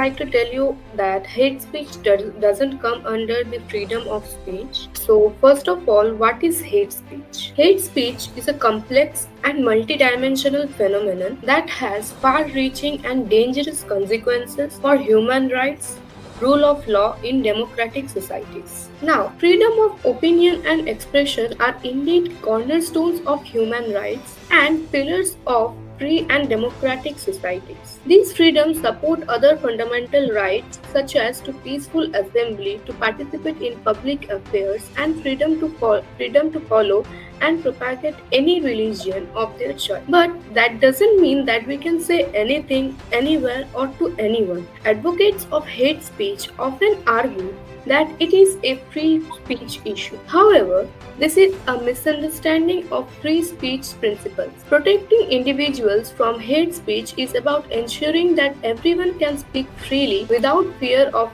like to tell you that hate speech doesn't come under the freedom of speech. So, first of all, what is hate speech? Hate speech is a complex and multidimensional phenomenon that has far reaching and dangerous consequences for human rights, rule of law in democratic societies. Now, freedom of opinion and expression are indeed cornerstones of human rights and pillars of free and democratic societies. These freedoms support other fundamental rights such as to peaceful assembly, to participate in public affairs, and freedom to follow and propagate any religion of their choice. But that doesn't mean that we can say anything, anywhere, or to anyone. Advocates of hate speech often argue that it is a free speech issue. However, this is a misunderstanding of free speech principles. Protecting individuals from hate speech is about ensuring that everyone can speak freely without fear of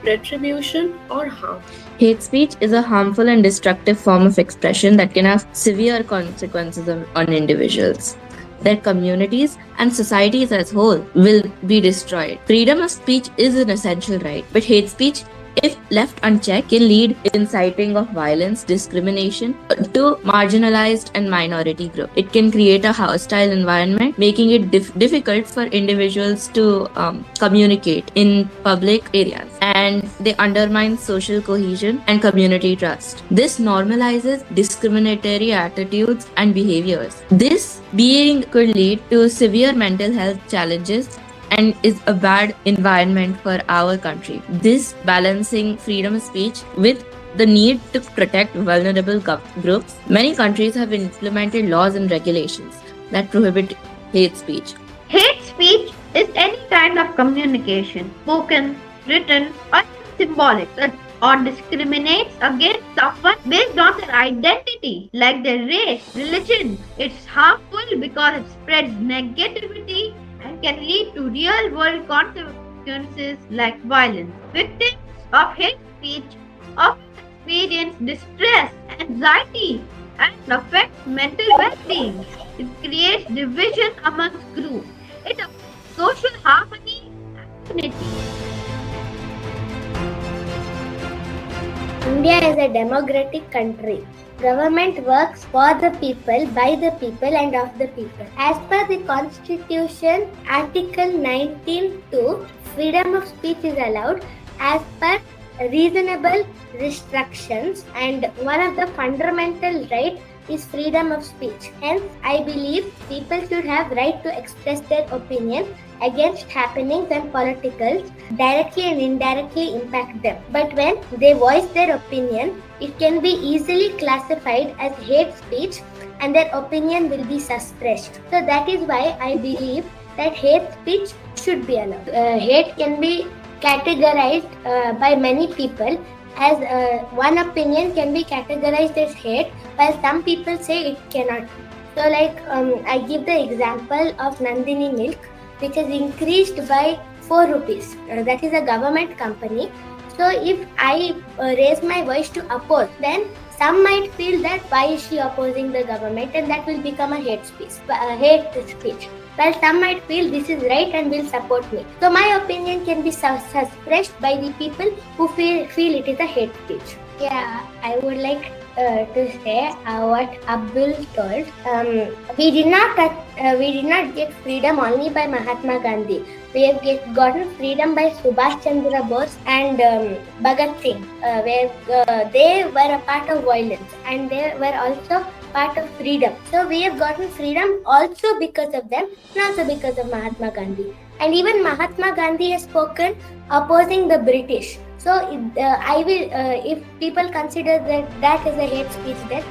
retribution or harm. Hate speech is a harmful and destructive form of expression that can have severe consequences on individuals. Their communities and societies as whole will be destroyed. Freedom of speech is an essential right, but hate speech, if left unchecked, can lead inciting of violence, discrimination to marginalized and minority groups. It can create a hostile environment, making it difficult for individuals to communicate in public areas, and they undermine social cohesion and community trust. This normalizes discriminatory attitudes and behaviors. This being could lead to severe mental health challenges and is a bad environment for our country. This balancing freedom of speech with the need to protect vulnerable groups, many countries have implemented laws and regulations that prohibit hate speech. Hate speech is any kind of communication, spoken, written, or symbolic, that or discriminates against someone based on their identity, like their race, religion. It's harmful because it spreads negativity and can lead to real-world consequences like violence. Victims of hate speech often experience distress, anxiety, and affects mental well-being. It creates division amongst groups. It affects social harmony and unity. India is a democratic country. Government works for the people, by the people, and of the people. As per the Constitution, Article 19(2), freedom of speech is allowed as per reasonable restrictions, and one of the fundamental rights is freedom of speech. Hence, I believe people should have right to express their opinion against happenings and politicals directly and indirectly impact them. But when they voice their opinion, it can be easily classified as hate speech and their opinion will be suppressed. So that is why I believe that hate speech should be allowed. Hate can be categorized by many people as one opinion can be categorized as hate, while some people say it cannot. So I give the example of Nandini Milk, which has increased by 4 rupees. That is a government company. So if I raise my voice to oppose, then some might feel that why is she opposing the government, and that will become a hate speech. While some might feel this is right and will support me. So my opinion can be suppressed by the people who feel it is a hate speech. Yeah, I would like to say what Abdul told. We did not get freedom only by Mahatma Gandhi. We have gotten freedom by Subhash Chandra Bose and Bhagat Singh, where they were a part of violence and they were also part of freedom. So we have gotten freedom also because of them, not also because of Mahatma Gandhi. And even Mahatma Gandhi has spoken opposing the British. So if people consider that as a hate speech, then